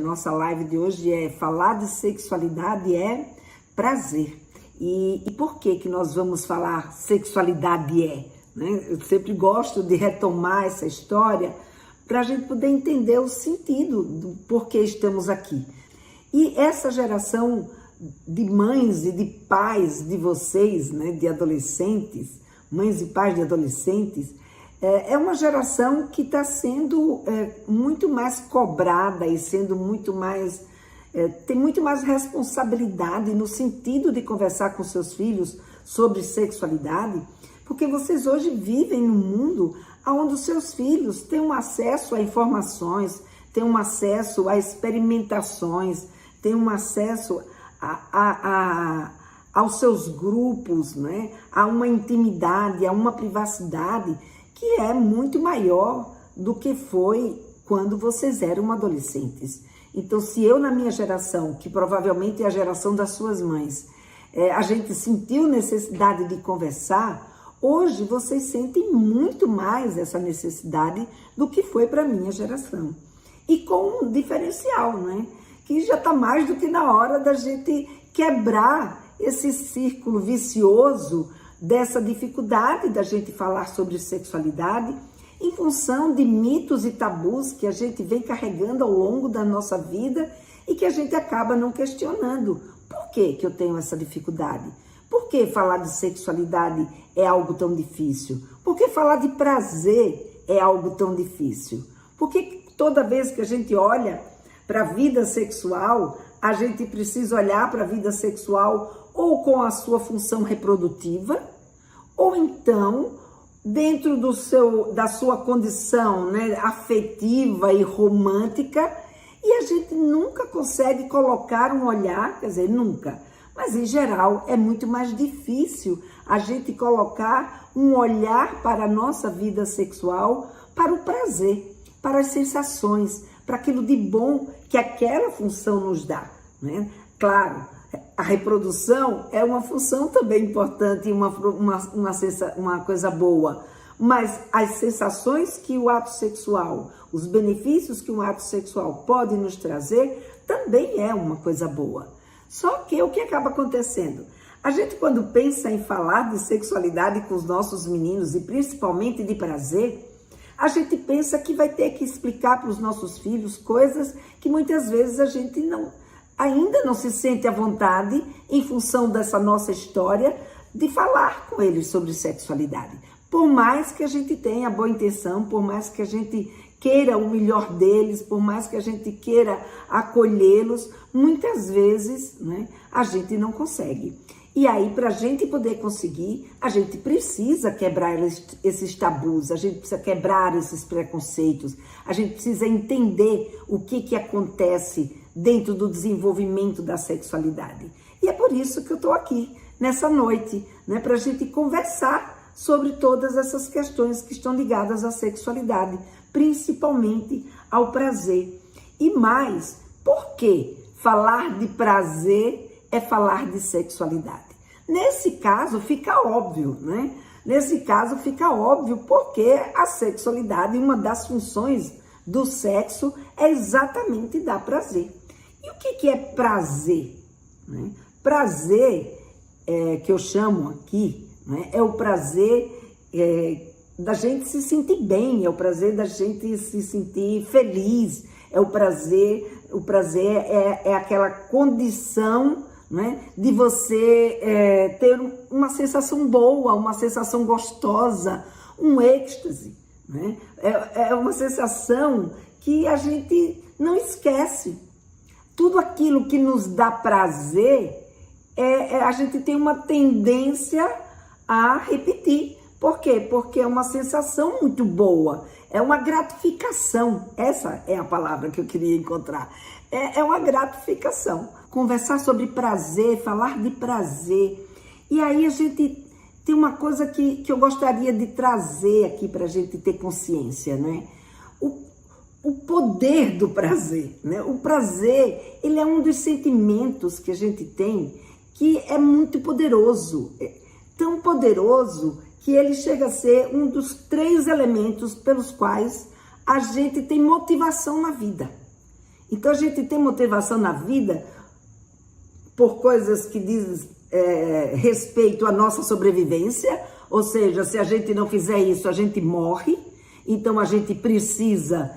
nossa live de hoje é falar de sexualidade é prazer. E por que nós vamos falar sexualidade né? Eu sempre gosto de retomar essa história para a gente poder entender o sentido do porquê estamos aqui. E essa geração de mães e de pais de vocês, né, de adolescentes, mães e pais de adolescentes, é uma geração que está sendo muito mais cobrada e sendo muito mais, tem muito mais responsabilidade no sentido de conversar com seus filhos sobre sexualidade, porque vocês hoje vivem num mundo onde os seus filhos têm um acesso a informações, têm um acesso a experimentações, têm um acesso aos seus grupos, né? A uma intimidade, a uma privacidade que é muito maior do que foi quando vocês eram adolescentes. Então, se eu na minha geração, que provavelmente é a geração das suas mães, a gente sentiu necessidade de conversar, hoje vocês sentem muito mais essa necessidade do que foi para a minha geração. E com um diferencial, né? Que já está mais do que na hora da gente quebrar esse círculo vicioso dessa dificuldade da gente falar sobre sexualidade em função de mitos e tabus que a gente vem carregando ao longo da nossa vida e que a gente acaba não questionando. Por que eu tenho essa dificuldade? Por que falar de sexualidade é algo tão difícil? Por que falar de prazer é algo tão difícil? Por que toda vez que a gente olha para a vida sexual, a gente precisa olhar para a vida sexual ou com a sua função reprodutiva, ou então dentro da sua condição, né, afetiva e romântica, e a gente nunca consegue colocar um olhar, quer dizer, nunca, mas em geral é muito mais difícil a gente colocar um olhar para a nossa vida sexual, para o prazer, para as sensações, para aquilo de bom que aquela função nos dá, né? Claro, a reprodução é uma função também importante, uma coisa boa, mas as sensações que o ato sexual, os benefícios que um ato sexual pode nos trazer, também é uma coisa boa. Só que o que acaba acontecendo? A gente, quando pensa em falar de sexualidade com os nossos meninos, e principalmente de prazer, a gente pensa que vai ter que explicar para os nossos filhos coisas que muitas vezes a gente ainda não se sente à vontade, em função dessa nossa história, de falar com eles sobre sexualidade. Por mais que a gente tenha boa intenção, por mais que a gente queira o melhor deles, por mais que a gente queira acolhê-los, muitas vezes, né, a gente não consegue. E aí, para a gente poder conseguir, a gente precisa quebrar esses tabus, a gente precisa quebrar esses preconceitos, a gente precisa entender o que acontece dentro do desenvolvimento da sexualidade. E é por isso que eu estou aqui, nessa noite, né, para a gente conversar sobre todas essas questões que estão ligadas à sexualidade, principalmente ao prazer. E mais, por que falar de prazer é falar de sexualidade? Nesse caso fica óbvio, né? Nesse caso fica óbvio porque a sexualidade, uma das funções do sexo é exatamente dar prazer. E o que é prazer? Né? Prazer, que eu chamo aqui, né, é o prazer da gente se sentir bem, é o prazer da gente se sentir feliz, é o prazer é aquela condição, né, de você ter uma sensação boa, uma sensação gostosa, um êxtase, né? É uma sensação que a gente não esquece. Tudo aquilo que nos dá prazer, a gente tem uma tendência a repetir. Por quê? Porque é uma sensação muito boa, é uma gratificação. Essa é a palavra que eu queria encontrar. É uma gratificação. Conversar sobre prazer, falar de prazer. E aí a gente tem uma coisa que eu gostaria de trazer aqui para a gente ter consciência, né? O poder do prazer, né? O prazer, ele é um dos sentimentos que a gente tem que é muito poderoso. Tão poderoso que ele chega a ser um dos 3 elementos pelos quais a gente tem motivação na vida. Então a gente tem motivação na vida por coisas que dizem respeito à nossa sobrevivência, ou seja, se a gente não fizer isso, a gente morre. Então a gente precisa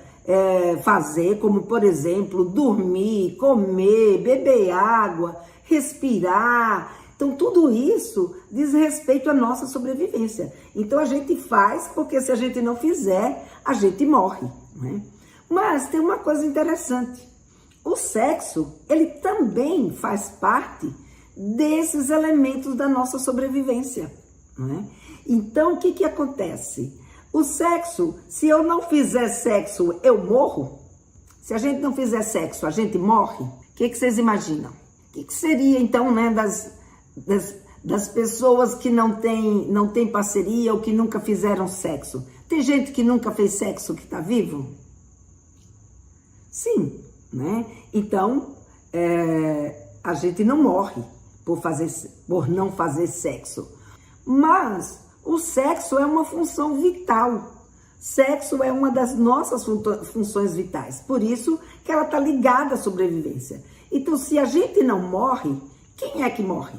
fazer, como por exemplo, dormir, comer, beber água, respirar. Então tudo isso diz respeito à nossa sobrevivência. Então a gente faz, porque se a gente não fizer, a gente morre, né? Mas tem uma coisa interessante. O sexo, ele também faz parte desses elementos da nossa sobrevivência, né? Então, o que acontece? O sexo, se eu não fizer sexo, eu morro? Se a gente não fizer sexo, a gente morre? O que vocês imaginam? O que seria, então, né, das pessoas que não têm parceria ou que nunca fizeram sexo? Tem gente que nunca fez sexo que está vivo? Sim, né? Então, a gente não morre por não fazer sexo. Mas o sexo é uma função vital. Sexo é uma das nossas funções vitais. Por isso que ela está ligada à sobrevivência. Então, se a gente não morre, quem é que morre?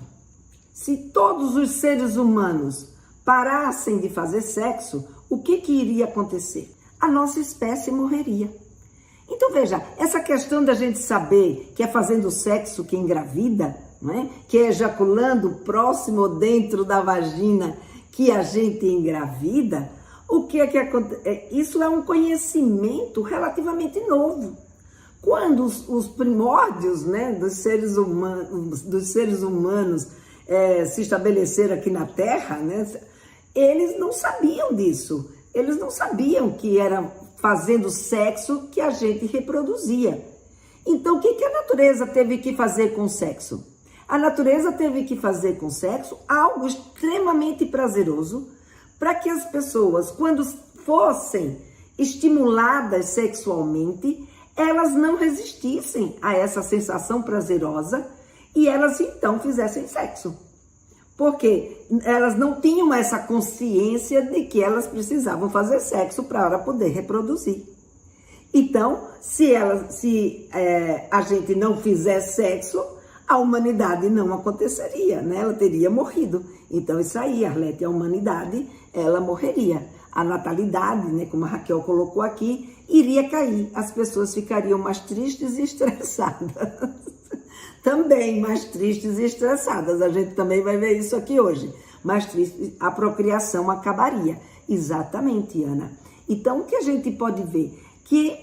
Se todos os seres humanos parassem de fazer sexo, o que iria acontecer? A nossa espécie morreria. Então veja, essa questão da gente saber que é fazendo sexo que engravida, né? Que é ejaculando próximo ou dentro da vagina que a gente engravida, o que acontece? Isso é um conhecimento relativamente novo. Quando os primórdios, né, dos seres humanos se estabeleceram aqui na Terra, né, eles não sabiam disso. Eles não sabiam que era fazendo sexo que a gente reproduzia. Então, o que a natureza teve que fazer com o sexo? A natureza teve que fazer com o sexo algo extremamente prazeroso para que as pessoas, quando fossem estimuladas sexualmente, elas não resistissem a essa sensação prazerosa e elas então fizessem sexo. Porque elas não tinham essa consciência de que elas precisavam fazer sexo para poder reproduzir. Então, se a gente não fizer sexo, a humanidade não aconteceria, né? Ela teria morrido. Então, isso aí, Arlete, a humanidade, ela morreria. A natalidade, né, como a Raquel colocou aqui, iria cair. As pessoas ficariam mais tristes e estressadas. Também mais tristes e estressadas. A gente também vai ver isso aqui hoje. Mais triste, a procriação acabaria. Exatamente, Ana. Então, o que a gente pode ver? Que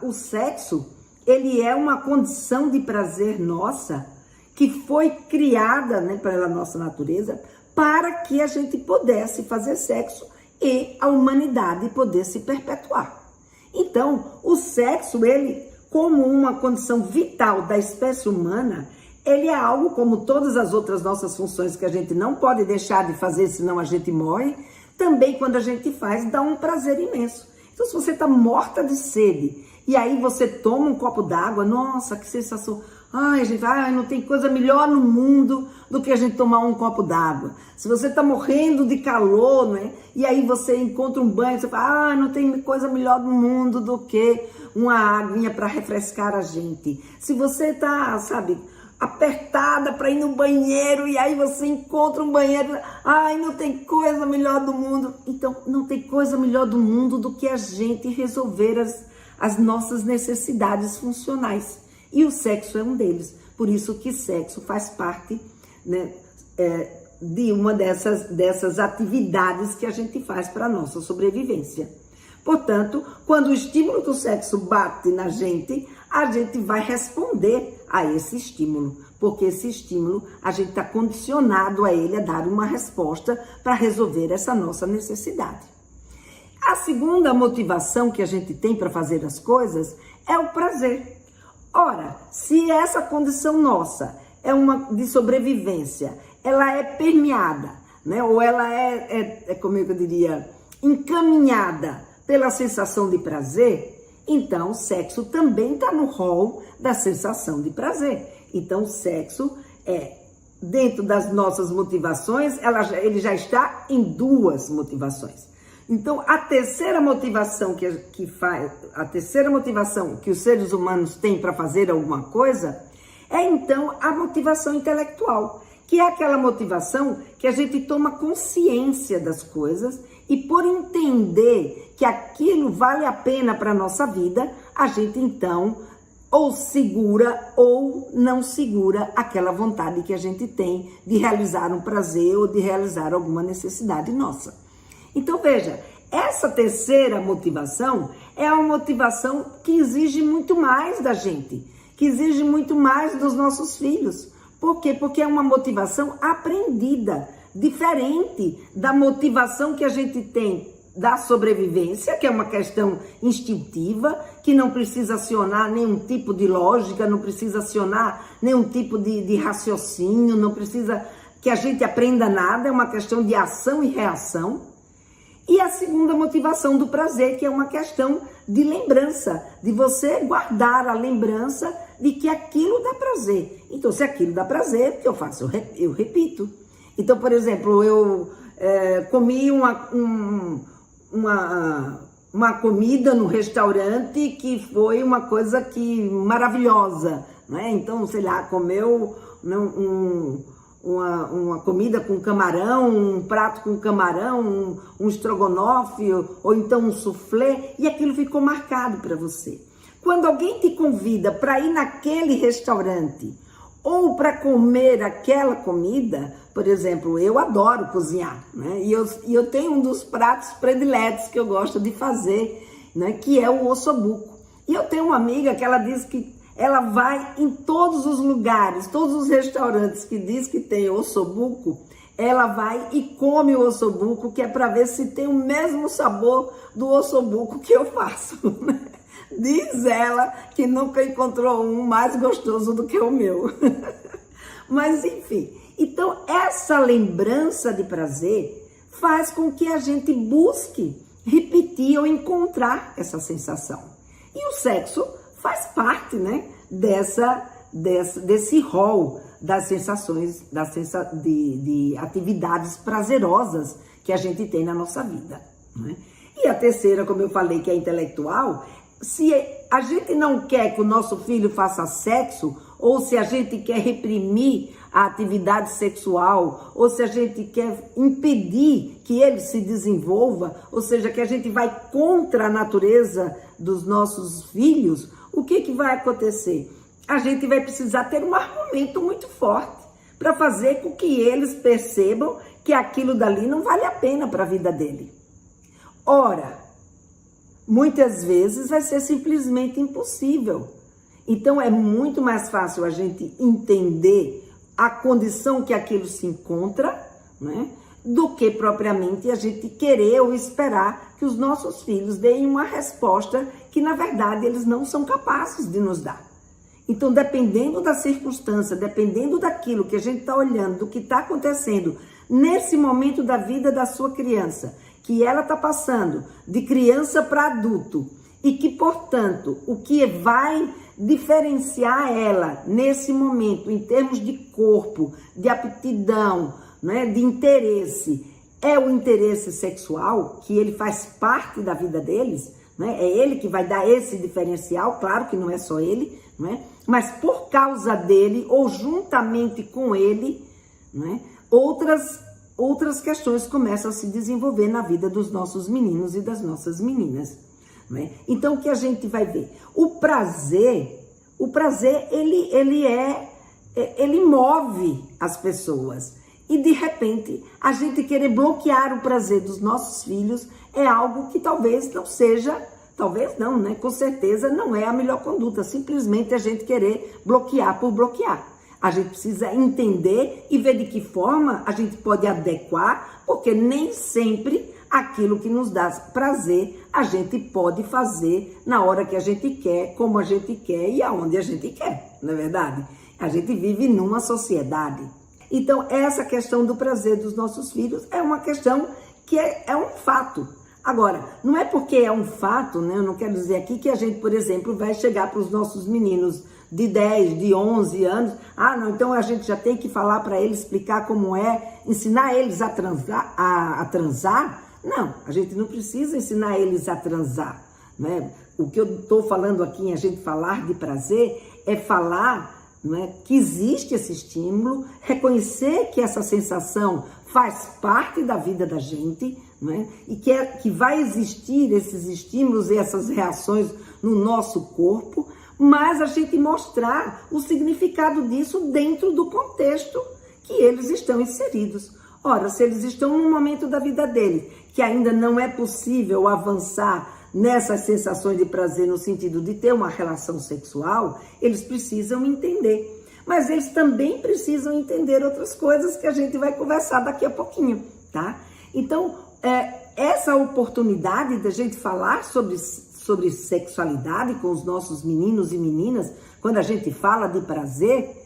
o sexo, ele é uma condição de prazer nossa, que foi criada, né, pela nossa natureza, para que a gente pudesse fazer sexo e a humanidade poder se perpetuar. Então, o sexo, ele, como uma condição vital da espécie humana, ele é algo como todas as outras nossas funções que a gente não pode deixar de fazer, senão a gente morre. Também quando a gente faz, dá um prazer imenso. Então, se você está morta de sede e aí você toma um copo d'água, nossa, que sensação. Ai, gente, não tem coisa melhor no mundo do que a gente tomar um copo d'água. Se você está morrendo de calor, né? E aí você encontra um banho, você fala, não tem coisa melhor no mundo do que uma aguinha para refrescar a gente. Se você está, sabe, apertada para ir no banheiro e aí você encontra um banheiro, não tem coisa melhor do mundo. Então, não tem coisa melhor do mundo do que a gente resolver as nossas necessidades funcionais. E o sexo é um deles. Por isso que sexo faz parte, né, de uma dessas atividades que a gente faz para a nossa sobrevivência. Portanto, quando o estímulo do sexo bate na gente, a gente vai responder a esse estímulo. Porque esse estímulo, a gente está condicionado a ele a dar uma resposta para resolver essa nossa necessidade. A segunda motivação que a gente tem para fazer as coisas é o prazer. Ora, se essa condição nossa é uma de sobrevivência, ela é permeada, né? Ou ela como eu diria, encaminhada pela sensação de prazer, então o sexo também está no rol da sensação de prazer. Então o sexo dentro das nossas motivações, ele já está em duas motivações. Então, a terceira motivação a terceira motivação que os seres humanos têm para fazer alguma coisa é então a motivação intelectual, que é aquela motivação que a gente toma consciência das coisas e por entender que aquilo vale a pena para a nossa vida, a gente então ou segura ou não segura aquela vontade que a gente tem de realizar um prazer ou de realizar alguma necessidade nossa. Então veja, essa terceira motivação é uma motivação que exige muito mais da gente, que exige muito mais dos nossos filhos. Por quê? Porque é uma motivação aprendida, diferente da motivação que a gente tem da sobrevivência, que é uma questão instintiva, que não precisa acionar nenhum tipo de lógica, não precisa acionar nenhum tipo de raciocínio, não precisa que a gente aprenda nada, é uma questão de ação e reação. E a segunda motivação do prazer, que é uma questão de lembrança, de você guardar a lembrança de que aquilo dá prazer. Então, se aquilo dá prazer, o que eu faço? Eu repito. Então, por exemplo, eu comi uma comida no restaurante que foi uma coisa maravilhosa, né? Então, sei lá, comeu uma comida com camarão, um prato com camarão, um estrogonofe, ou então um soufflé, e aquilo ficou marcado para você. Quando alguém te convida para ir naquele restaurante ou para comer aquela comida, por exemplo, eu adoro cozinhar, né? E eu tenho um dos pratos prediletos que eu gosto de fazer, né? Que é o ossobuco. E eu tenho uma amiga que ela diz que ela vai em todos os lugares, todos os restaurantes que diz que tem ossobuco, ela vai e come o ossobuco, que é para ver se tem o mesmo sabor do ossobuco que eu faço, né? Diz ela que nunca encontrou um mais gostoso do que o meu. Mas enfim, então essa lembrança de prazer faz com que a gente busque repetir ou encontrar essa sensação. E o sexo faz parte, né, desse rol das sensações, de atividades prazerosas que a gente tem na nossa vida, né? E a terceira, como eu falei, que é intelectual, se a gente não quer que o nosso filho faça sexo, ou se a gente quer reprimir a atividade sexual, ou se a gente quer impedir que ele se desenvolva, ou seja, que a gente vai contra a natureza dos nossos filhos, o que vai acontecer? A gente vai precisar ter um argumento muito forte para fazer com que eles percebam que aquilo dali não vale a pena para a vida dele. Ora, muitas vezes vai ser simplesmente impossível. Então é muito mais fácil a gente entender a condição que aquilo se encontra, né, do que propriamente a gente querer ou esperar que os nossos filhos deem uma resposta que, na verdade, eles não são capazes de nos dar. Então, dependendo da circunstância, dependendo daquilo que a gente está olhando, do que está acontecendo nesse momento da vida da sua criança, que ela está passando de criança para adulto, e que, portanto, o que vai diferenciar ela nesse momento, em termos de corpo, de aptidão, né, de interesse, é o interesse sexual, que ele faz parte da vida deles, né? É ele que vai dar esse diferencial, claro que não é só ele, né? Mas por causa dele, ou juntamente com ele, né, outras questões começam a se desenvolver na vida dos nossos meninos e das nossas meninas, né? Então, o que a gente vai ver? O prazer ele move as pessoas. E, de repente, a gente querer bloquear o prazer dos nossos filhos é algo que talvez não seja, talvez não, né? Com certeza não é a melhor conduta. Simplesmente a gente querer bloquear por bloquear. A gente precisa entender e ver de que forma a gente pode adequar, porque nem sempre aquilo que nos dá prazer a gente pode fazer na hora que a gente quer, como a gente quer e aonde a gente quer, não é verdade? A gente vive numa sociedade. Então, essa questão do prazer dos nossos filhos é uma questão que é um fato. Agora, não é porque é um fato, né? Eu não quero dizer aqui que a gente, por exemplo, vai chegar para os nossos meninos de 10, de 11 anos, não, então a gente já tem que falar para eles, explicar como é, ensinar eles a transar, Não, a gente não precisa ensinar eles a transar, né? O que eu estou falando aqui em a gente falar de prazer é falar, não é, que existe esse estímulo, reconhecer que essa sensação faz parte da vida da gente, não é? E que vai existir esses estímulos e essas reações no nosso corpo, mas a gente mostrar o significado disso dentro do contexto que eles estão inseridos. Ora, se eles estão num momento da vida deles que ainda não é possível avançar nessas sensações de prazer no sentido de ter uma relação sexual, eles precisam entender. Mas eles também precisam entender outras coisas que a gente vai conversar daqui a pouquinho, tá? Então, essa oportunidade da gente falar sobre sexualidade com os nossos meninos e meninas, quando a gente fala de prazer,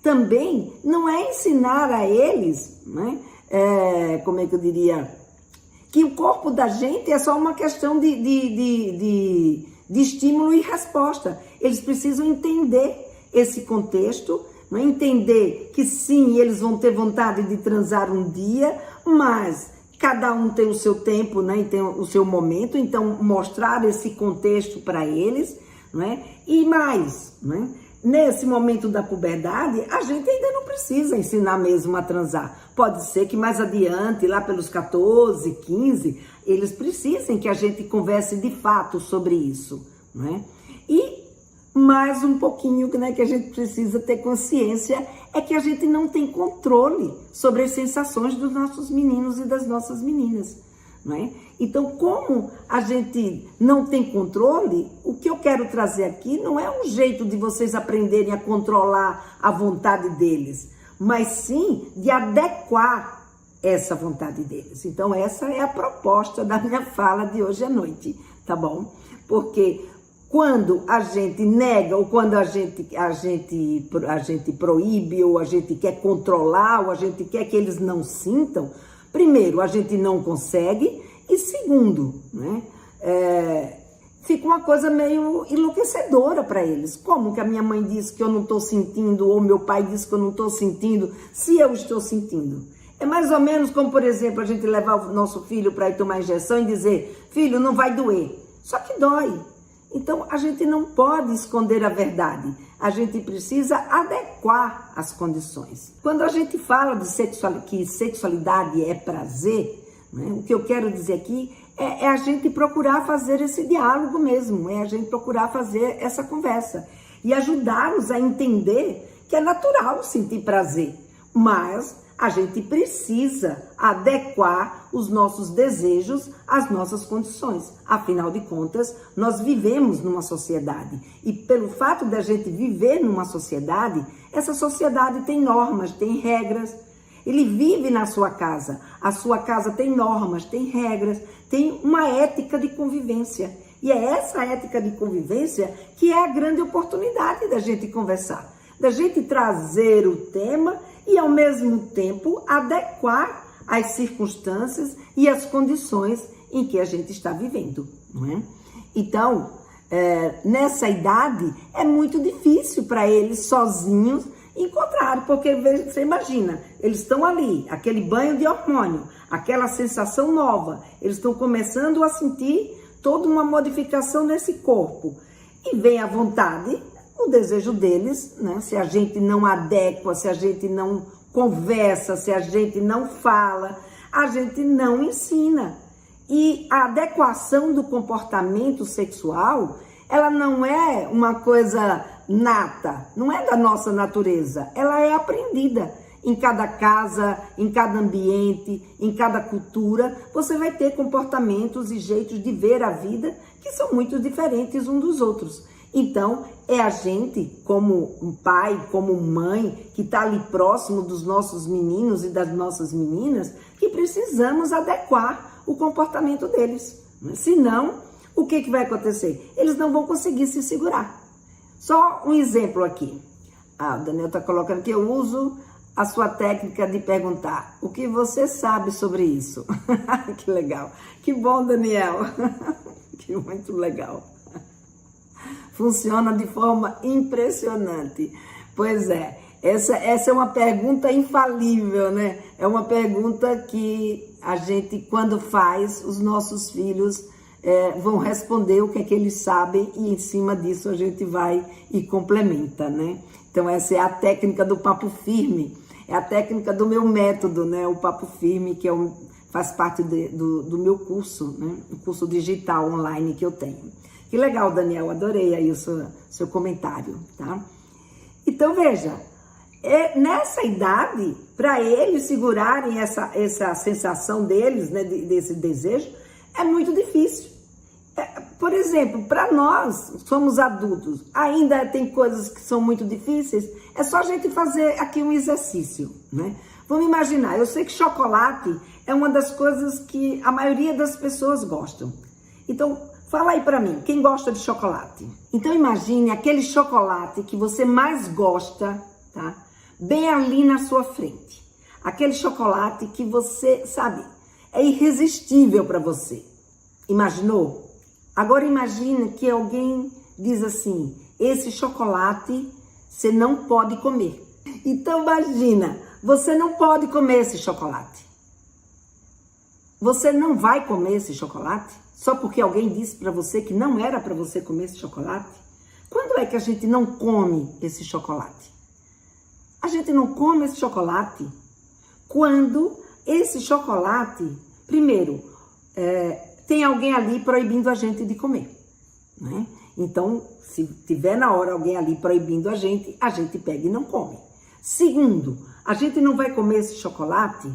também não é ensinar a eles, né? Como é que eu diria? Que o corpo da gente é só uma questão de estímulo e resposta. Eles precisam entender esse contexto, né? Entender que sim, eles vão ter vontade de transar um dia, mas cada um tem o seu tempo, né? E tem o seu momento, então mostrar esse contexto para eles, né? E mais, né? Nesse momento da puberdade, a gente ainda não precisa ensinar mesmo a transar. Pode ser que mais adiante, lá pelos 14, 15, eles precisem que a gente converse de fato sobre isso, né? E mais um pouquinho, né, que a gente precisa ter consciência é que a gente não tem controle sobre as sensações dos nossos meninos e das nossas meninas, não é? Então, como a gente não tem controle, o que eu quero trazer aqui não é um jeito de vocês aprenderem a controlar a vontade deles, mas sim de adequar essa vontade deles. Então, essa é a proposta da minha fala de hoje à noite, tá bom? Porque quando a gente nega, ou quando a gente proíbe, ou a gente quer controlar, ou a gente quer que eles não sintam, primeiro, a gente não consegue, e segundo, né, fica uma coisa meio enlouquecedora para eles. Como que a minha mãe disse que eu não estou sentindo, ou meu pai disse que eu não estou sentindo, se eu estou sentindo? É mais ou menos como, por exemplo, a gente levar o nosso filho para ir tomar injeção e dizer, filho, não vai doer. Só que dói. Então, a gente não pode esconder a verdade. A gente precisa adequar as condições. Quando a gente fala que sexualidade é prazer, né, o que eu quero dizer aqui é a gente procurar fazer esse diálogo mesmo, é a gente procurar fazer essa conversa e ajudá-los a entender que é natural sentir prazer, mas a gente precisa adequar os nossos desejos às nossas condições. Afinal de contas, nós vivemos numa sociedade. E pelo fato de a gente viver numa sociedade, essa sociedade tem normas, tem regras. Ele vive na sua casa. A sua casa tem normas, tem regras, tem uma ética de convivência. E é essa ética de convivência que é a grande oportunidade da gente conversar. Da gente trazer o tema e, ao mesmo tempo, adequar as circunstâncias e as condições em que a gente está vivendo, não é? Então, nessa idade, é muito difícil para eles sozinhos encontrarem, porque você imagina, eles estão ali, aquele banho de hormônio, aquela sensação nova, eles estão começando a sentir toda uma modificação nesse corpo, e vem a vontade, o desejo deles, né? Se a gente não adequa, se a gente não conversa, se a gente não fala, a gente não ensina. E a adequação do comportamento sexual, ela não é uma coisa nata, não é da nossa natureza, ela é aprendida. Em cada casa, em cada ambiente, em cada cultura, você vai ter comportamentos e jeitos de ver a vida que são muito diferentes uns dos outros. Então, é a gente, como um pai, como mãe, que está ali próximo dos nossos meninos e das nossas meninas, que precisamos adequar o comportamento deles. Senão, o que vai acontecer? Eles não vão conseguir se segurar. Só um exemplo aqui. O Daniel está colocando que eu uso a sua técnica de perguntar o que você sabe sobre isso. Que legal. Que bom, Daniel. Que muito legal. Funciona de forma impressionante. Pois é. Essa é uma pergunta infalível, né? É uma pergunta que a gente, quando faz, os nossos filhos vão responder o que é que eles sabem e em cima disso a gente vai e complementa, né? Então essa é a técnica do papo firme, é a técnica do meu método, né? O papo firme, que faz parte do meu curso, né? O curso digital online que eu tenho. Que legal, Daniel, adorei aí o seu comentário, tá? Então veja, nessa idade, para eles segurarem essa sensação deles, né, desse desejo, é muito difícil. Por exemplo, para nós, somos adultos, ainda tem coisas que são muito difíceis, é só a gente fazer aqui um exercício, né? Vamos imaginar, eu sei que chocolate é uma das coisas que a maioria das pessoas gostam. Então, fala aí para mim, quem gosta de chocolate? Então imagine aquele chocolate que você mais gosta, tá? Bem ali na sua frente. Aquele chocolate que você, sabe, é irresistível para você. Imaginou? Agora imagine que alguém diz assim, esse chocolate você não pode comer. Então imagina, você não pode comer esse chocolate. Você não vai comer esse chocolate só porque alguém disse para você que não era para você comer esse chocolate? Quando é que a gente não come esse chocolate? A gente não come esse chocolate quando esse chocolate, primeiro, tem alguém ali proibindo a gente de comer, né? Então, se tiver na hora alguém ali proibindo a gente pega e não come. Segundo, a gente não vai comer esse chocolate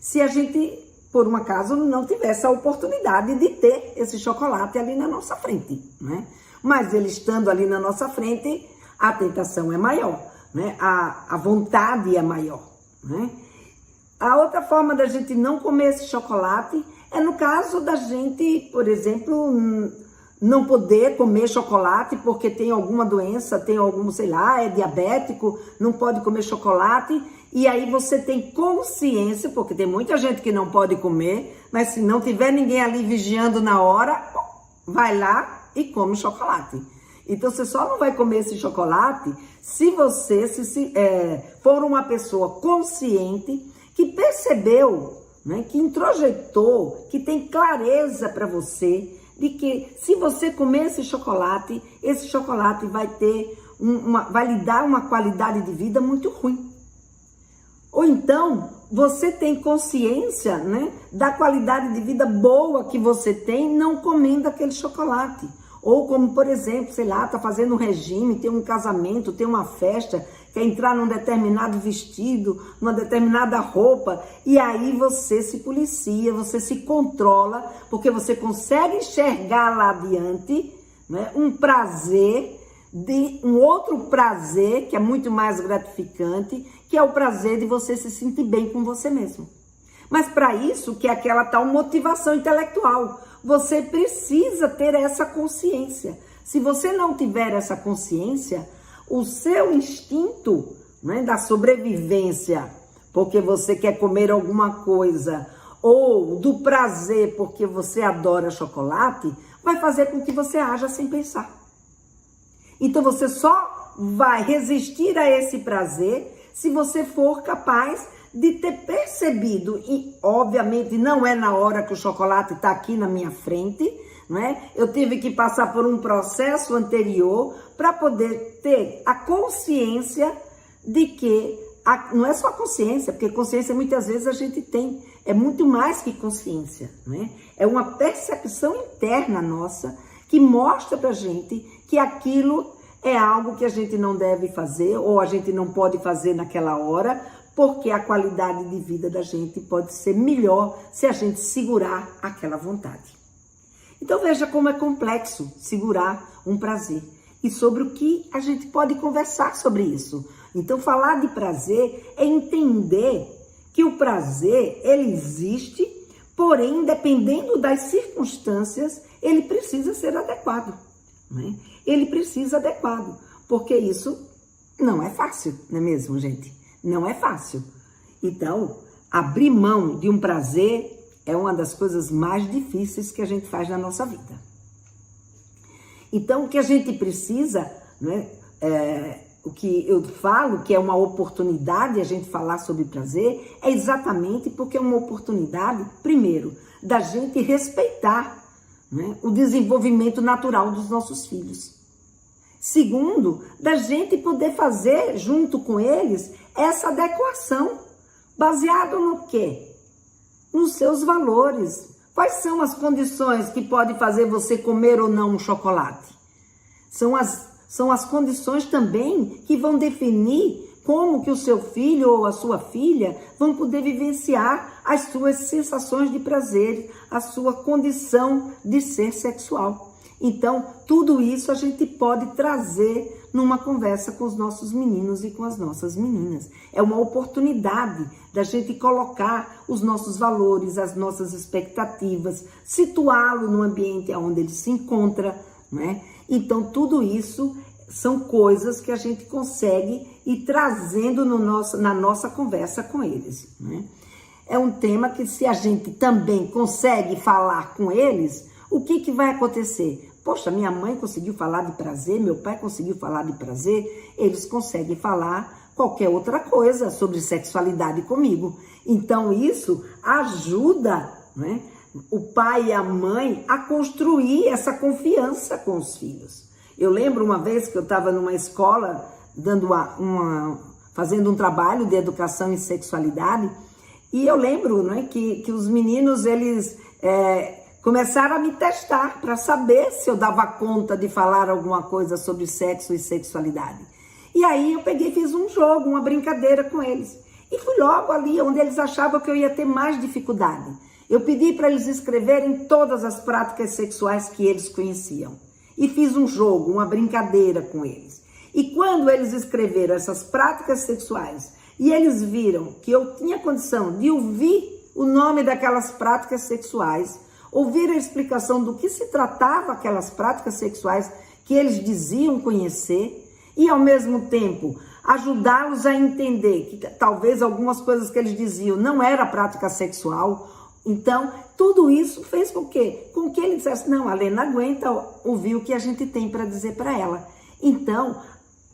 se a gente, por um acaso, não tivesse a oportunidade de ter esse chocolate ali na nossa frente, né? Mas ele estando ali na nossa frente, a tentação é maior, né? A vontade é maior, né? A outra forma da gente não comer esse chocolate é no caso da gente, por exemplo, não poder comer chocolate porque tem alguma doença, tem algum, sei lá, é diabético, não pode comer chocolate. E aí você tem consciência, porque tem muita gente que não pode comer, mas se não tiver ninguém ali vigiando na hora, vai lá e come chocolate. Então você só não vai comer esse chocolate se você for uma pessoa consciente que percebeu, né, que introjetou, que tem clareza para você de que se você comer esse chocolate vai ter vai lhe dar uma qualidade de vida muito ruim. Ou então, você tem consciência, né, da qualidade de vida boa que você tem não comendo aquele chocolate. Ou como, por exemplo, sei lá, tá fazendo um regime, tem um casamento, tem uma festa, quer entrar num determinado vestido, numa determinada roupa, e aí você se policia, você se controla, porque você consegue enxergar lá adiante, né, um outro prazer, que é muito mais gratificante, que é o prazer de você se sentir bem com você mesmo. Mas para isso, que é aquela tal motivação intelectual, você precisa ter essa consciência. Se você não tiver essa consciência, o seu instinto, né, da sobrevivência, porque você quer comer alguma coisa, ou do prazer porque você adora chocolate, vai fazer com que você haja sem pensar. Então você só vai resistir a esse prazer se você for capaz de ter percebido, e obviamente não é na hora que o chocolate está aqui na minha frente, não é? Eu tive que passar por um processo anterior para poder ter a consciência de que, não é só consciência, porque consciência muitas vezes a gente tem, é muito mais que consciência, não é? É uma percepção interna nossa que mostra pra gente que aquilo é algo que a gente não deve fazer ou a gente não pode fazer naquela hora, porque a qualidade de vida da gente pode ser melhor se a gente segurar aquela vontade. Então veja como é complexo segurar um prazer e sobre o que a gente pode conversar sobre isso. Então falar de prazer é entender que o prazer, ele existe, porém, dependendo das circunstâncias, ele precisa ser adequado, né? Ele precisa adequado, porque isso não é fácil, não é mesmo, gente? Não é fácil. Então, abrir mão de um prazer é uma das coisas mais difíceis que a gente faz na nossa vida. Então, o que a gente precisa, né, o que eu falo que é uma oportunidade a gente falar sobre prazer, é exatamente porque é uma oportunidade, primeiro, da gente respeitar, né, o desenvolvimento natural dos nossos filhos. Segundo, da gente poder fazer junto com eles essa adequação, baseado no quê? Nos seus valores. Quais são as condições que podem fazer você comer ou não um chocolate? São as condições também que vão definir como que o seu filho ou a sua filha vão poder vivenciar as suas sensações de prazer, a sua condição de ser sexual. Então, tudo isso a gente pode trazer numa conversa com os nossos meninos e com as nossas meninas. É uma oportunidade da gente colocar os nossos valores, as nossas expectativas, situá-lo no ambiente onde ele se encontra, né? Então, tudo isso são coisas que a gente consegue ir trazendo na nossa conversa com eles, né? É um tema que, se a gente também consegue falar com eles, o que vai acontecer? Poxa, minha mãe conseguiu falar de prazer, meu pai conseguiu falar de prazer, eles conseguem falar qualquer outra coisa sobre sexualidade comigo. Então, isso ajuda, né, o pai e a mãe a construir essa confiança com os filhos. Eu lembro uma vez que eu estava numa escola fazendo um trabalho de educação em sexualidade, e eu lembro, né, que os meninos, eles começaram a me testar para saber se eu dava conta de falar alguma coisa sobre sexo e sexualidade. E aí eu peguei e fiz um jogo, uma brincadeira com eles. E fui logo ali onde eles achavam que eu ia ter mais dificuldade. Eu pedi para eles escreverem todas as práticas sexuais que eles conheciam. E fiz um jogo, uma brincadeira com eles. E quando eles escreveram essas práticas sexuais e eles viram que eu tinha condição de ouvir o nome daquelas práticas sexuais, ouvir a explicação do que se tratava aquelas práticas sexuais que eles diziam conhecer e, ao mesmo tempo, ajudá-los a entender que talvez algumas coisas que eles diziam não era prática sexual. Então, tudo isso fez com que ele dissesse, não, a Lena aguenta ouvir o que a gente tem para dizer para ela. Então,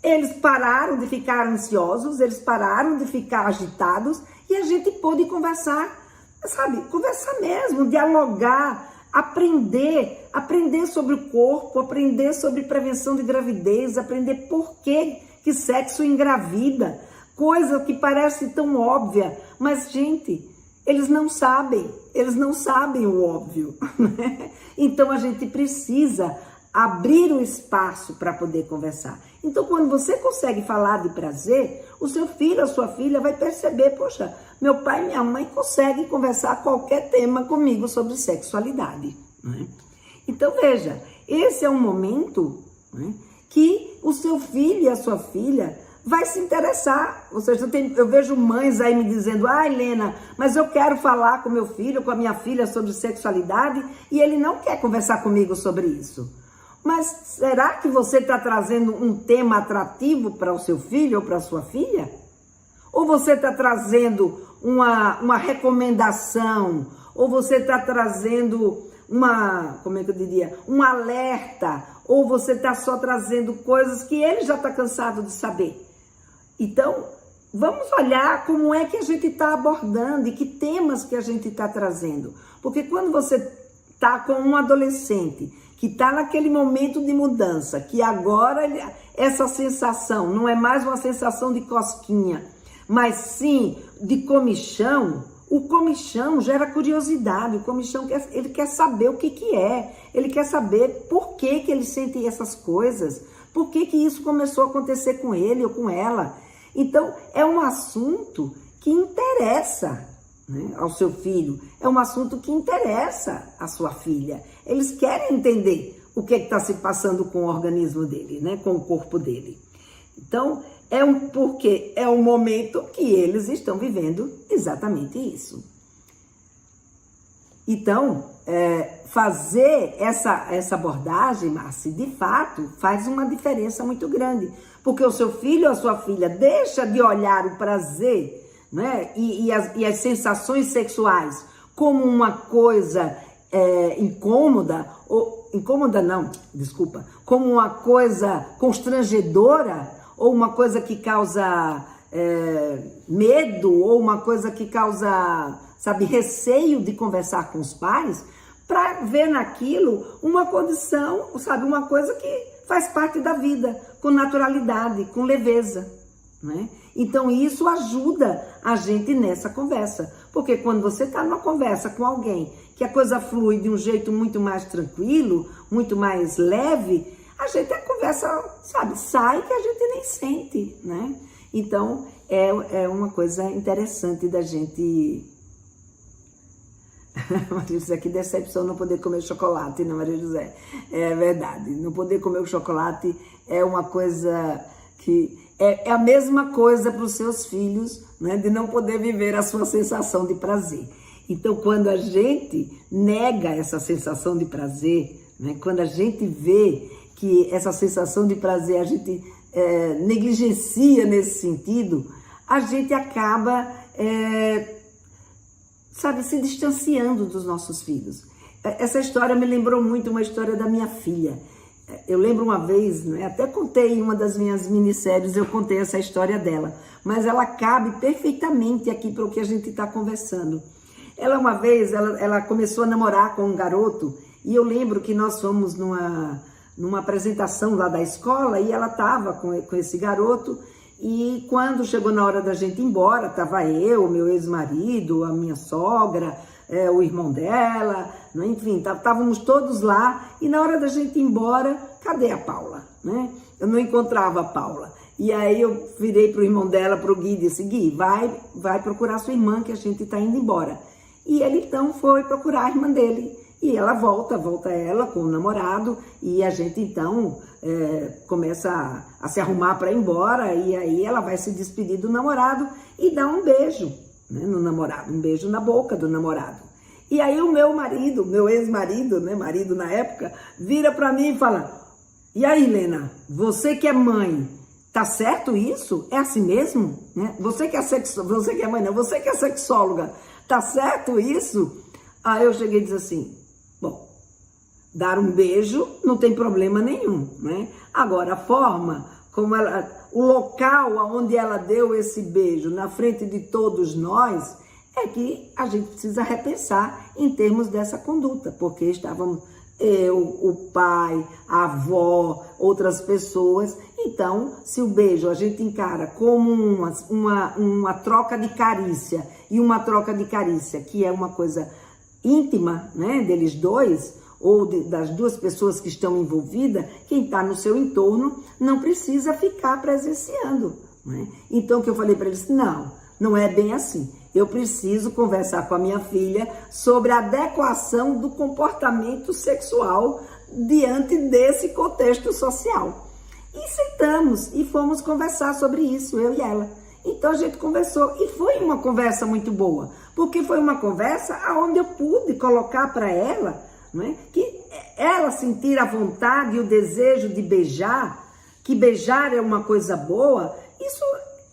eles pararam de ficar ansiosos, eles pararam de ficar agitados e a gente pôde conversar, sabe? Conversar mesmo, dialogar, aprender sobre o corpo, aprender sobre prevenção de gravidez, aprender por que sexo engravida, coisa que parece tão óbvia, mas, gente, eles não sabem o óbvio, né? Então, a gente precisa abrir o espaço para poder conversar. Então, quando você consegue falar de prazer, o seu filho, a sua filha vai perceber, poxa, meu pai e minha mãe conseguem conversar qualquer tema comigo sobre sexualidade, né? Então, veja, esse é um momento, né, que o seu filho e a sua filha vai se interessar. Ou seja, eu vejo mães aí me dizendo, Helena, mas eu quero falar com meu filho, com a minha filha sobre sexualidade e ele não quer conversar comigo sobre isso. Mas será que você está trazendo um tema atrativo para o seu filho ou para a sua filha? Ou você está trazendo uma recomendação? Ou você está trazendo um alerta? Ou você está só trazendo coisas que ele já está cansado de saber? Então, vamos olhar como é que a gente está abordando e que temas que a gente está trazendo. Porque quando você está com um adolescente que está naquele momento de mudança, que agora essa sensação não é mais uma sensação de cosquinha, mas sim de comichão, o comichão gera curiosidade, o comichão ele quer saber o que é, ele quer saber por que ele sente essas coisas, por que isso começou a acontecer com ele ou com ela. Então, é um assunto que interessa, né, ao seu filho, é um assunto que interessa à sua filha. Eles querem entender o que está se passando com o organismo dele, né, com o corpo dele. Então, porque é um momento que eles estão vivendo exatamente isso. Então, fazer essa abordagem, Márcia, de fato, faz uma diferença muito grande. Porque o seu filho ou a sua filha deixa de olhar o prazer, né, e as sensações sexuais como uma coisa como uma coisa constrangedora, ou uma coisa que causa medo, ou uma coisa que causa, sabe, receio de conversar com os pais, para ver naquilo uma condição, sabe, uma coisa que faz parte da vida, com naturalidade, com leveza, né? Então isso ajuda a gente nessa conversa, porque quando você está numa conversa com alguém que a coisa flui de um jeito muito mais tranquilo, muito mais leve, a conversa, sabe, sai que a gente nem sente, né? Então é uma coisa interessante da gente... Maria José, que decepção não poder comer chocolate, né, Maria José? É verdade, não poder comer o chocolate é uma coisa que... É a mesma coisa para os seus filhos, né, de não poder viver a sua sensação de prazer. Então, quando a gente nega essa sensação de prazer, né, quando a gente vê que essa sensação de prazer a gente negligencia nesse sentido, a gente acaba... sabe, se distanciando dos nossos filhos. Essa história me lembrou muito uma história da minha filha. Eu lembro uma vez, né, até contei em uma das minhas minisséries, eu contei essa história dela, mas ela cabe perfeitamente aqui para o que a gente está conversando. Ela uma vez, ela começou a namorar com um garoto, e eu lembro que nós fomos numa apresentação lá da escola, e ela estava com esse garoto, e quando chegou na hora da gente ir embora, estava eu, meu ex-marido, a minha sogra, o irmão dela, né? Enfim, estávamos todos lá, e na hora da gente ir embora, cadê a Paula? Né? Eu não encontrava a Paula. E aí eu virei para o irmão dela, para o Gui, e disse, Gui, vai procurar sua irmã, que a gente está indo embora. E ele então foi procurar a irmã dele. E ela volta ela com o namorado, e a gente então começa a se arrumar para ir embora, e aí ela vai se despedir do namorado e dá um beijo, né, no namorado, um beijo na boca do namorado. E aí o meu marido, meu ex-marido, né, marido na época, vira para mim e fala, e aí, Lena, você que é mãe, tá certo isso? É assim mesmo? Né? Você que é mãe, não, você que é sexóloga, tá certo isso? Aí eu cheguei e disse assim, bom, dar um beijo não tem problema nenhum, né? Agora, a forma como o local onde ela deu esse beijo na frente de todos nós, é que a gente precisa repensar em termos dessa conduta, porque estávamos eu, o pai, a avó, outras pessoas. Então, se o beijo a gente encara como uma troca de carícia, e uma troca de carícia que é uma coisa íntima, né, deles dois, ou das duas pessoas que estão envolvidas, quem está no seu entorno não precisa ficar presenciando, né? Então, o que eu falei para eles, não é bem assim. Eu preciso conversar com a minha filha sobre a adequação do comportamento sexual diante desse contexto social. E sentamos e fomos conversar sobre isso, eu e ela. Então a gente conversou e foi uma conversa muito boa, porque foi uma conversa onde eu pude colocar para ela, né, que ela sentir a vontade e o desejo de beijar, que beijar é uma coisa boa, isso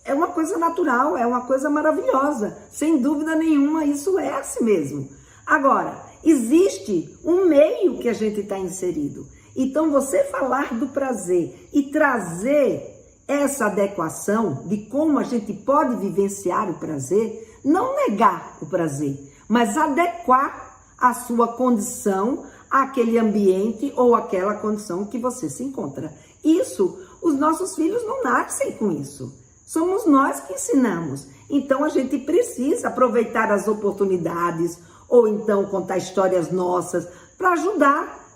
é uma coisa natural, é uma coisa maravilhosa, sem dúvida nenhuma, isso é assim mesmo. Agora, existe um meio que a gente está inserido. Então, você falar do prazer e trazer essa adequação de como a gente pode vivenciar o prazer, não negar o prazer, mas adequar a sua condição àquele ambiente ou àquela condição que você se encontra. Isso, os nossos filhos não nascem com isso. Somos nós que ensinamos. Então, a gente precisa aproveitar as oportunidades ou então contar histórias nossas para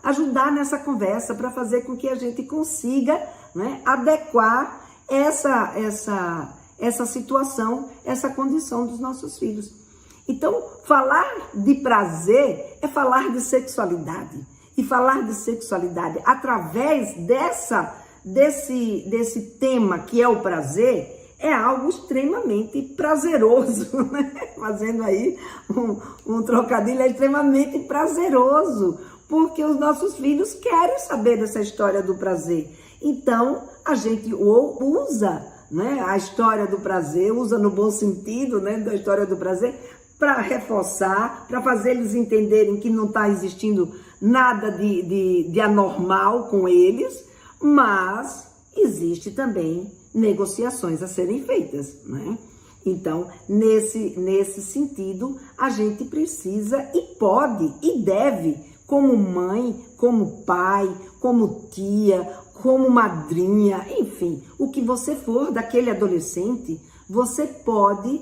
ajudar nessa conversa, para fazer com que a gente consiga, né, adequar essa situação, essa condição dos nossos filhos. Então, falar de prazer é falar de sexualidade. E falar de sexualidade através desse tema que é o prazer, é algo extremamente prazeroso, né? Fazendo aí um trocadilho, é extremamente prazeroso, porque os nossos filhos querem saber dessa história do prazer. Então, a gente usa, né, a história do prazer, usa no bom sentido, né, da história do prazer, para reforçar, para fazer eles entenderem que não está existindo nada de anormal com eles, mas existe também negociações a serem feitas, né? Então, nesse sentido, a gente precisa e pode e deve, como mãe, como pai, como tia, como madrinha, enfim, o que você for daquele adolescente, você pode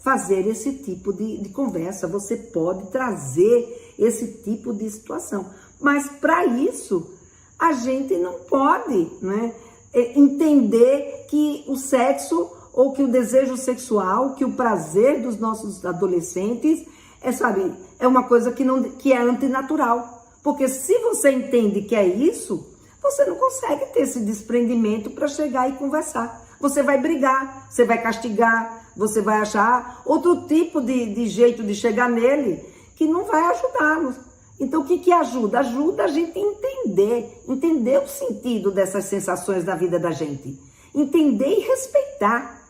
fazer esse tipo de conversa, você pode trazer esse tipo de situação. Mas para isso, a gente não pode, né, entender que o sexo ou que o desejo sexual, que o prazer dos nossos adolescentes é uma coisa que é antinatural. Porque se você entende que é isso, você não consegue ter esse desprendimento para chegar e conversar. Você vai brigar, você vai castigar, você vai achar outro tipo de jeito de chegar nele que não vai ajudá-los. Então, o que ajuda? Ajuda a gente a entender o sentido dessas sensações da vida da gente. Entender e respeitar.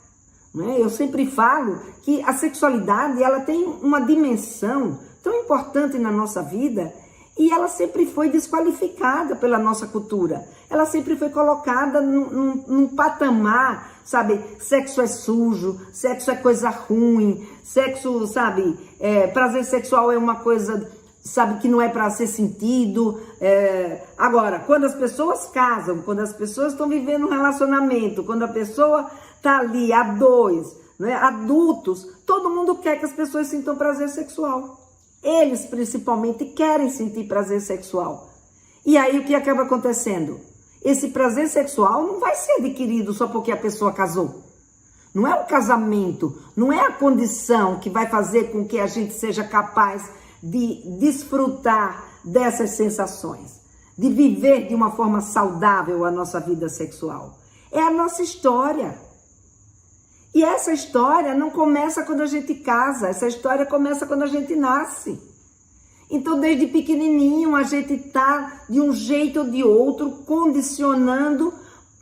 Né? Eu sempre falo que a sexualidade ela tem uma dimensão tão importante na nossa vida e ela sempre foi desqualificada pela nossa cultura. Ela sempre foi colocada num patamar, sabe? Sexo é sujo, sexo é coisa ruim, sexo, sabe? Prazer sexual é uma coisa, sabe, que não é para ser sentido. Agora, quando as pessoas casam, quando as pessoas estão vivendo um relacionamento, quando a pessoa está ali a dois, né, adultos, todo mundo quer que as pessoas sintam prazer sexual. Eles, principalmente, querem sentir prazer sexual. E aí, o que acaba acontecendo? Esse prazer sexual não vai ser adquirido só porque a pessoa casou. Não é o casamento, não é a condição que vai fazer com que a gente seja capaz de desfrutar dessas sensações, de viver de uma forma saudável a nossa vida sexual. É a nossa história. E essa história não começa quando a gente casa, essa história começa quando a gente nasce. Então, desde pequenininho, a gente está, de um jeito ou de outro, condicionando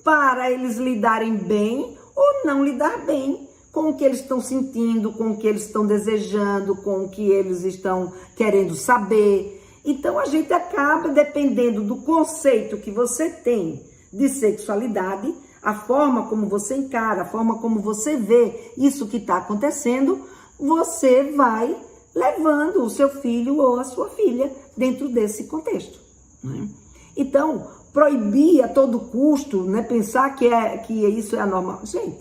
para eles lidarem bem ou não lidar bem com o que eles estão sentindo, com o que eles estão desejando, com o que eles estão querendo saber. Então, a gente acaba, dependendo do conceito que você tem de sexualidade, a forma como você encara, a forma como você vê isso que está acontecendo, você vai levando o seu filho ou a sua filha dentro desse contexto. Né? Então, proibir a todo custo, né, pensar que isso é anormal. Gente,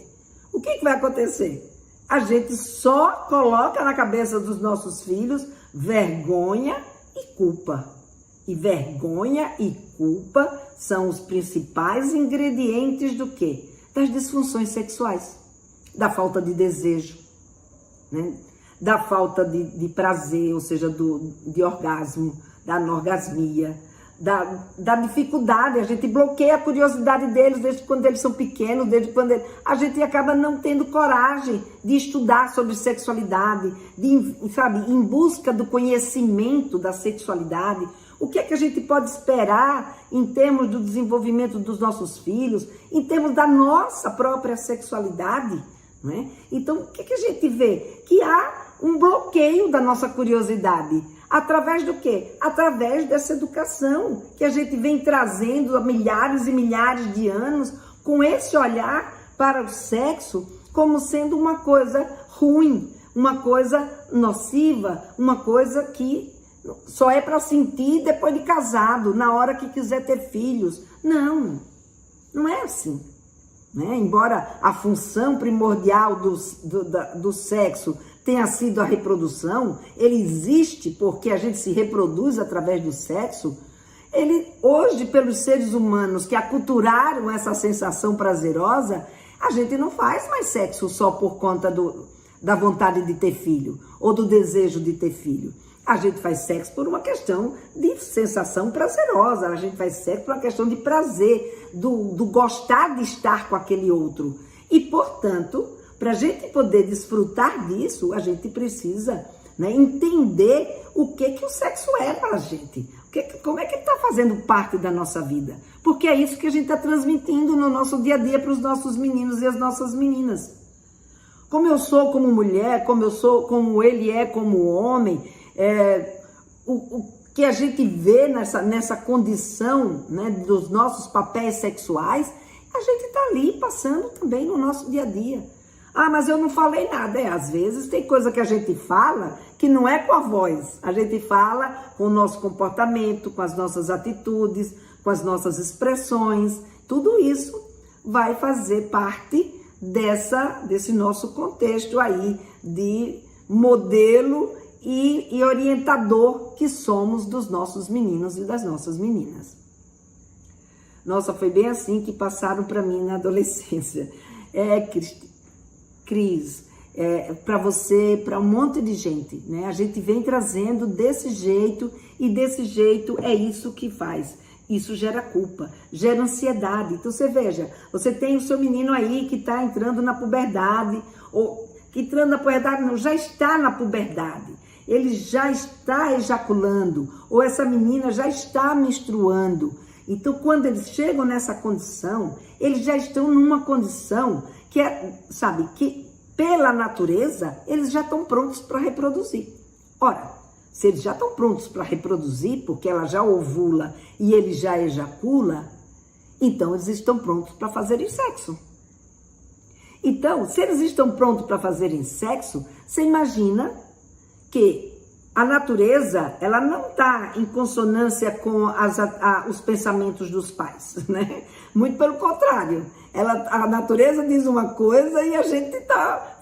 o que vai acontecer? A gente só coloca na cabeça dos nossos filhos vergonha e culpa. E vergonha e culpa são os principais ingredientes do quê? Das disfunções sexuais, da falta de desejo, né? Da falta de prazer, ou seja, de orgasmo, da anorgasmia, da dificuldade. A gente bloqueia a curiosidade deles desde quando eles são pequenos, desde quando a gente acaba não tendo coragem de estudar sobre sexualidade, sabe, em busca do conhecimento da sexualidade. O que é que a gente pode esperar em termos do desenvolvimento dos nossos filhos, em termos da nossa própria sexualidade, né? Então, o que a gente vê? Que há um bloqueio da nossa curiosidade. Através do quê? Através dessa educação que a gente vem trazendo há milhares e milhares de anos, com esse olhar para o sexo como sendo uma coisa ruim, uma coisa nociva, uma coisa que só é para sentir depois de casado, na hora que quiser ter filhos. Não, não é assim. Né? Embora a função primordial do sexo tenha sido a reprodução, ele existe porque a gente se reproduz através do sexo. Ele, hoje, pelos seres humanos que aculturaram essa sensação prazerosa, a gente não faz mais sexo só por conta da vontade de ter filho ou do desejo de ter filho. A gente faz sexo por uma questão de sensação prazerosa, a gente faz sexo por uma questão de prazer, do gostar de estar com aquele outro. E, portanto, para a gente poder desfrutar disso, a gente precisa, né, entender o que o sexo é para a gente. Como é que está fazendo parte da nossa vida. Porque é isso que a gente está transmitindo no nosso dia a dia para os nossos meninos e as nossas meninas. Como eu sou como mulher, como ele é como homem, que a gente vê nessa condição, né, dos nossos papéis sexuais, a gente está ali passando também no nosso dia a dia. Ah, mas eu não falei nada. Às vezes tem coisa que a gente fala que não é com a voz. A gente fala com o nosso comportamento, com as nossas atitudes, com as nossas expressões. Tudo isso vai fazer parte desse nosso contexto aí de modelo e orientador que somos dos nossos meninos e das nossas meninas. Nossa, foi bem assim que passaram para mim na adolescência. Cris, para você, para um monte de gente, né? A gente vem trazendo desse jeito e desse jeito é isso que faz. Isso gera culpa, gera ansiedade. Então você veja, você tem o seu menino aí que está entrando na puberdade, ou que entrando na puberdade não, já está na puberdade. Ele já está ejaculando, ou essa menina já está menstruando. Então, quando eles chegam nessa condição, eles já estão numa condição que que pela natureza, eles já estão prontos para reproduzir. Ora, se eles já estão prontos para reproduzir, porque ela já ovula e ele já ejacula, então eles estão prontos para fazerem sexo. Então, se eles estão prontos para fazerem sexo, você imagina que a natureza, ela não está em consonância com os pensamentos dos pais, né? Muito pelo contrário. A natureza diz uma coisa e a gente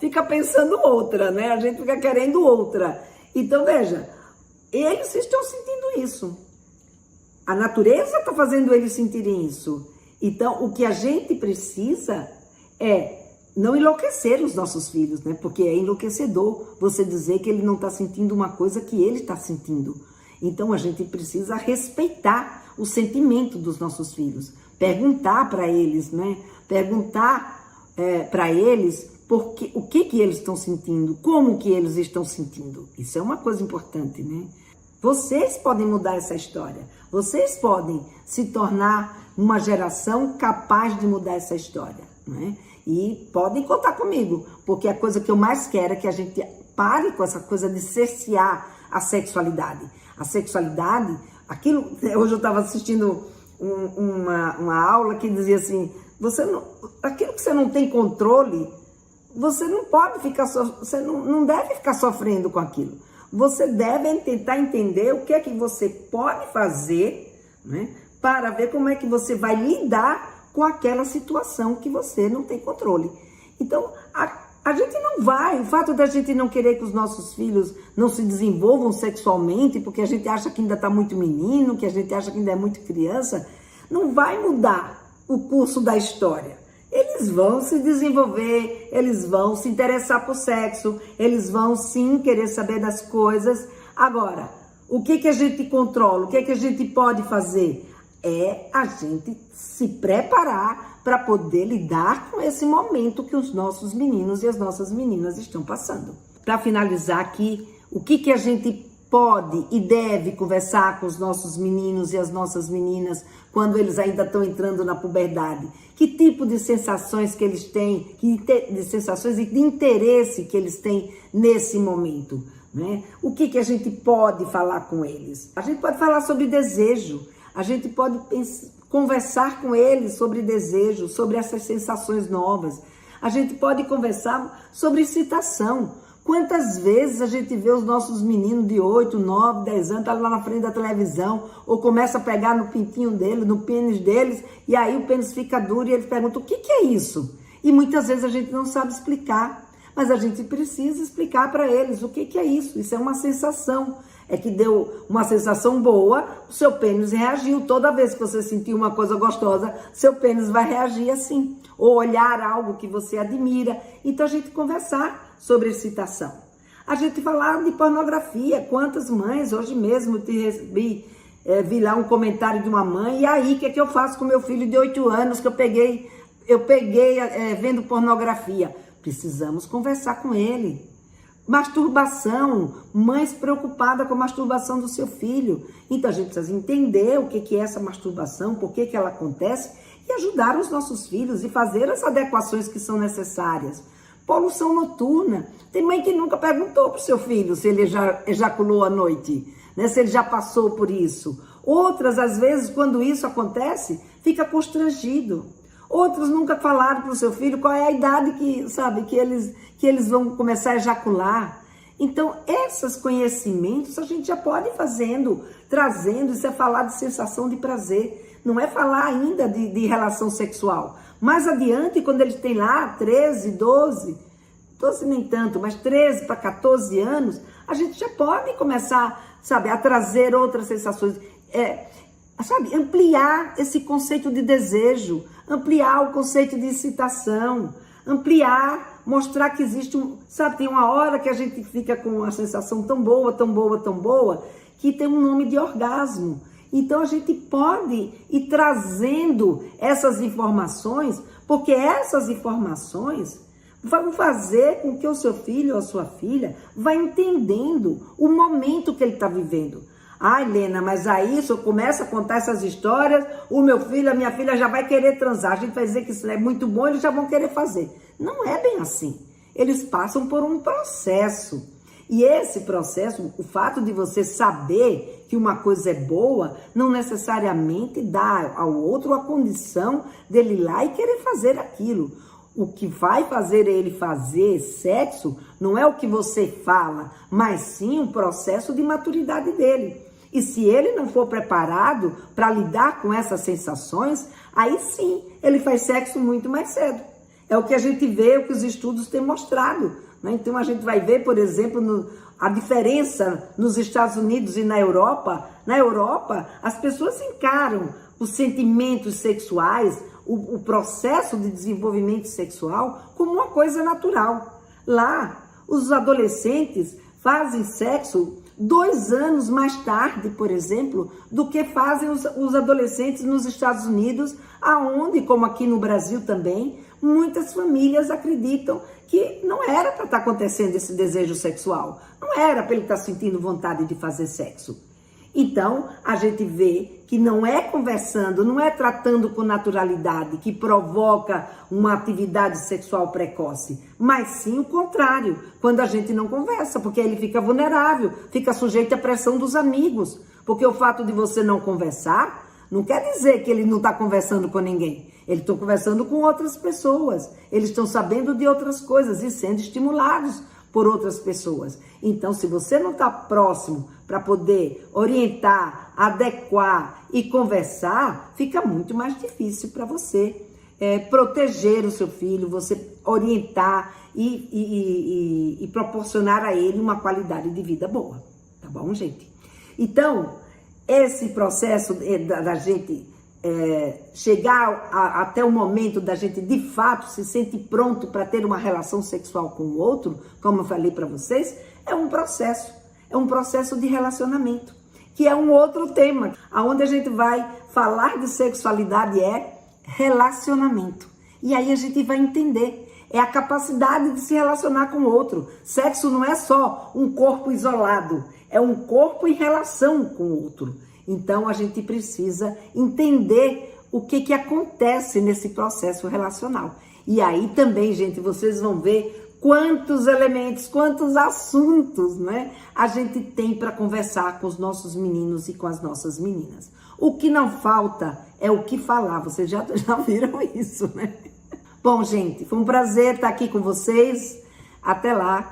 fica pensando outra, né? A gente fica querendo outra. Então, veja, eles estão sentindo isso. A natureza está fazendo eles sentirem isso. Então, o que a gente precisa é não enlouquecer os nossos filhos, né? Porque é enlouquecedor você dizer que ele não está sentindo uma coisa que ele está sentindo. Então, a gente precisa respeitar o sentimento dos nossos filhos. Perguntar para eles, né? Perguntar para eles o que eles estão sentindo, como que eles estão sentindo. Isso é uma coisa importante, né? Vocês podem mudar essa história. Vocês podem se tornar uma geração capaz de mudar essa história, né? E podem contar comigo, porque a coisa que eu mais quero é que a gente pare com essa coisa de cercear a sexualidade. A sexualidade, hoje eu estava assistindo uma aula que dizia assim, aquilo que você não tem controle, você não pode ficar, você não deve ficar sofrendo com aquilo. Você deve tentar entender o que é que você pode fazer, né, para ver como é que você vai lidar com aquela situação que você não tem controle. Então, a gente não vai, o fato da gente não querer que os nossos filhos não se desenvolvam sexualmente, porque a gente acha que ainda está muito menino, que a gente acha que ainda é muito criança, não vai mudar o curso da história. Eles vão se desenvolver, eles vão se interessar por sexo, eles vão sim querer saber das coisas. Agora, o que a gente controla, o que a gente pode fazer? É a gente se preparar para poder lidar com esse momento que os nossos meninos e as nossas meninas estão passando. Para finalizar aqui, o que a gente pode e deve conversar com os nossos meninos e as nossas meninas quando eles ainda estão entrando na puberdade? Que tipo de sensações que eles têm, de sensações e de interesse que eles têm nesse momento, né? O que a gente pode falar com eles? A gente pode falar sobre desejo, a gente pode conversar com eles sobre desejo, sobre essas sensações novas. A gente pode conversar sobre excitação. Quantas vezes a gente vê os nossos meninos de 8, 9, 10 anos, tá lá na frente da televisão, ou começa a pegar no pintinho deles, no pênis deles, e aí o pênis fica duro e eles perguntam, o que é isso? E muitas vezes a gente não sabe explicar, mas a gente precisa explicar para eles o que é isso. Isso é uma sensação. É que deu uma sensação boa, o seu pênis reagiu. Toda vez que você sentir uma coisa gostosa, seu pênis vai reagir assim. Ou olhar algo que você admira. Então a gente conversar sobre excitação. A gente falar de pornografia. Quantas mães, hoje mesmo vi lá um comentário de uma mãe, e aí, o que é que eu faço com meu filho de 8 anos que eu peguei vendo pornografia? Precisamos conversar com ele. Masturbação, mães preocupadas com a masturbação do seu filho. Então a gente precisa entender o que é essa masturbação, por que ela acontece e ajudar os nossos filhos e fazer as adequações que são necessárias. Poluição noturna. Tem mãe que nunca perguntou para o seu filho se ele já ejaculou à noite. né? Se ele já passou por isso. Outras, às vezes, quando isso acontece, fica constrangido. Outros nunca falaram para o seu filho qual é a idade que, sabe, que eles vão começar a ejacular. Então, esses conhecimentos a gente já pode ir fazendo, trazendo. Isso é falar de sensação de prazer. Não é falar ainda de relação sexual. Mais adiante, quando eles têm lá 13, 12 nem tanto, mas 13 para 14 anos, a gente já pode começar, sabe, a trazer outras sensações. Sabe, ampliar esse conceito de desejo, ampliar o conceito de excitação, ampliar, mostrar que existe sabe, tem uma hora que a gente fica com a sensação tão boa, tão boa, tão boa, que tem um nome de orgasmo. Então a gente pode ir trazendo essas informações, porque essas informações vão fazer com que o seu filho ou a sua filha vá entendendo o momento que ele está vivendo. Ah, Helena, mas aí se eu começo a contar essas histórias, o meu filho, a minha filha já vai querer transar. A gente vai dizer que isso é muito bom, eles já vão querer fazer. Não é bem assim. Eles passam por um processo. E esse processo, o fato de você saber que uma coisa é boa, não necessariamente dá ao outro a condição dele ir lá e querer fazer aquilo. O que vai fazer ele fazer sexo não é o que você fala, mas sim o processo de maturidade dele. E se ele não for preparado para lidar com essas sensações, aí sim, ele faz sexo muito mais cedo. É o que a gente vê, o que os estudos têm mostrado, né? Então a gente vai ver, por exemplo, a diferença nos Estados Unidos e na Europa. Na Europa, as pessoas encaram os sentimentos sexuais, o processo de desenvolvimento sexual como uma coisa natural. Lá, os adolescentes fazem sexo 2 anos mais tarde, por exemplo, do que fazem os adolescentes nos Estados Unidos, aonde, como aqui no Brasil também, muitas famílias acreditam que não era para estar acontecendo esse desejo sexual, não era para ele estar sentindo vontade de fazer sexo. Então, a gente vê que não é conversando, não é tratando com naturalidade que provoca uma atividade sexual precoce, mas sim o contrário, quando a gente não conversa, porque ele fica vulnerável, fica sujeito à pressão dos amigos, porque o fato de você não conversar não quer dizer que ele não está conversando com ninguém. Eles estão conversando com outras pessoas, eles estão sabendo de outras coisas e sendo estimulados por outras pessoas. Então, se você não está próximo para poder orientar, adequar e conversar, fica muito mais difícil para você proteger o seu filho, você orientar e proporcionar a ele uma qualidade de vida boa. Tá bom, gente? Então, esse processo da gente chegar até o momento da gente de fato se sentir pronto para ter uma relação sexual com o outro, como eu falei para vocês, é um processo de relacionamento, que é um outro tema, aonde a gente vai falar de sexualidade relacionamento. E aí a gente vai entender, é a capacidade de se relacionar com o outro. Sexo não é só um corpo isolado, é um corpo em relação com o outro. Então, a gente precisa entender o que acontece nesse processo relacional. E aí também, gente, vocês vão ver quantos elementos, quantos assuntos, né, a gente tem para conversar com os nossos meninos e com as nossas meninas. O que não falta é o que falar. Vocês já viram isso, né? Bom, gente, foi um prazer estar aqui com vocês. Até lá.